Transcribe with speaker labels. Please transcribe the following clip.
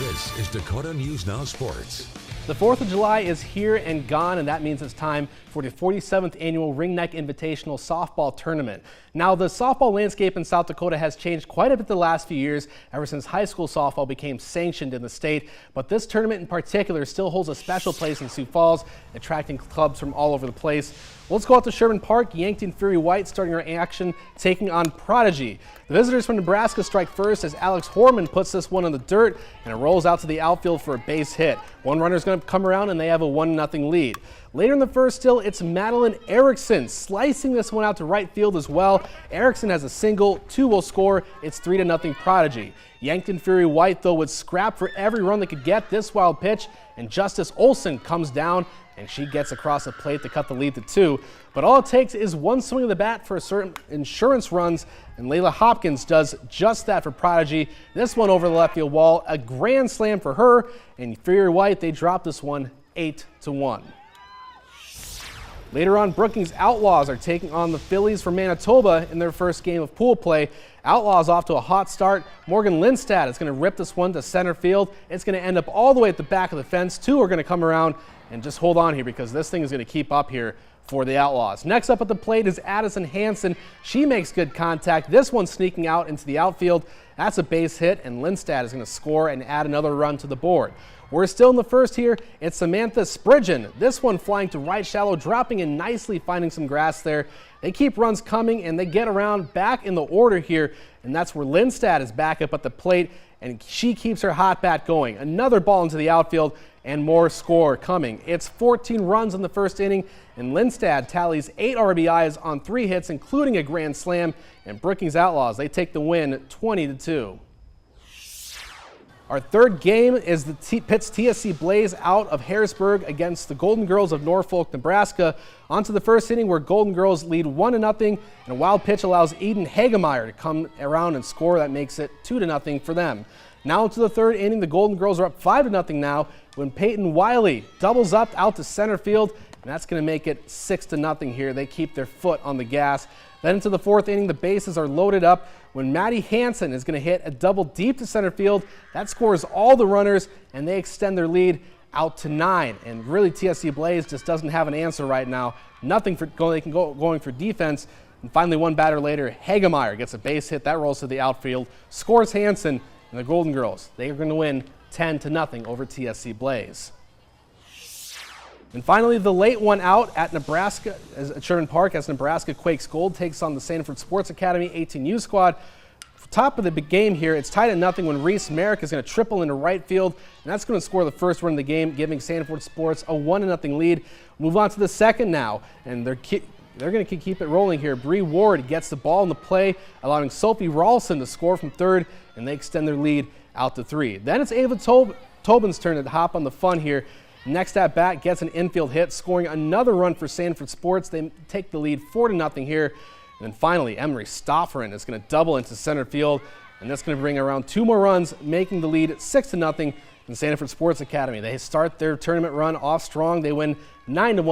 Speaker 1: This is Dakota News Now Sports.
Speaker 2: The 4th of July is here and gone, and that means it's time for the 47th annual Ringneck Invitational softball tournament. Now, the softball landscape in South Dakota has changed quite a bit the last few years, ever since high school softball became sanctioned in the state. But this tournament in particular still holds a special place in Sioux Falls, attracting clubs from all over the place. Let's go out to Sherman Park. Yankton Fury White starting our action, taking on Prodigy. The visitors from Nebraska strike first as Alex Horman puts this one in the dirt, and it rolls out to the outfield for a base hit. One runner is going to come around, and they have a 1-0 lead. Later in the first still, it's Madeline Erickson slicing this one out to right field as well. Erickson has a single, 2 will score. It's 3-0 Prodigy. Yankton Fury White, though, would scrap for every run they could get this wild pitch, and Justice Olson comes down, and she gets across the plate to cut the lead to 2. But all it takes is one swing of the bat for certain insurance runs, and Layla Hopkins does just that for Prodigy. This one over the left field wall, a grand slam for her, and Fury White, they drop this one 8-1. Later on, Brookings Outlaws are taking on the Phillies from Manitoba in their first game of pool play. Outlaws off to a hot start. Morgan Lindstad is going to rip this one to center field. It's going to end up all the way at the back of the fence. 2 are going to come around, and just hold on here because this thing is going to keep up here for the Outlaws. Next up at the plate is Addison Hansen. She makes good contact. This one sneaking out into the outfield. That's a base hit, and Lindstad is going to score and add another run to the board. We're still in the first here. It's Samantha Spridgen. This one flying to right shallow, dropping in nicely, finding some grass there. They keep runs coming, and they get around back in the order here, and that's where Lindstad is back up at the plate, and she keeps her hot bat going. Another ball into the outfield, and more score coming. It's 14 runs in the first inning, and Lindstad tallies 8 RBIs on 3 hits, including a grand slam, and Brookings Outlaws, they take the win 20-2. Our third game is the Pitt's TSC Blaze out of Harrisburg against the Golden Girls of Norfolk, Nebraska. On to the first inning where Golden Girls lead 1-0, and a wild pitch allows Eden Hagemeyer to come around and score. That makes it 2-0 for them. Now into the third inning, the Golden Girls are up 5-0 now when Peyton Wiley doubles up out to center field, and that's going to make it 6-0 here. They keep their foot on the gas. Then into the fourth inning, the bases are loaded up when Maddie Hansen is going to hit a double deep to center field. That scores all the runners, and they extend their lead out to 9. And really, TSC Blaze just doesn't have an answer right now. Nothing for going for defense. And finally, one batter later, Hagemeyer gets a base hit. That rolls to the outfield, scores Hansen, and the Golden Girls, they are going to win 10-0 over TSC Blaze. And finally, the late one out at Nebraska, at Sherman Park, as Nebraska Quakes Gold takes on the Sanford Sports Academy 18U squad. Top of the big game here, it's tied at 0 when Reese Merrick is going to triple into right field, and that's going to score the first run of the game, giving Sanford Sports a 1-0 lead. Move on to the second now, and they're going to keep it rolling here. Bree Ward gets the ball in the play, allowing Sophie Rawlson to score from third, and they extend their lead out to 3. Then it's Ava Tobin's turn to hop on the fun here. Next at bat gets an infield hit, scoring another run for Sanford Sports. They take the lead 4-0 here. And then finally, Emery Stofferin is going to double into center field, and that's going to bring around 2 more runs, making the lead 6-0 in Sanford Sports Academy. They start their tournament run off strong. They win 9-1.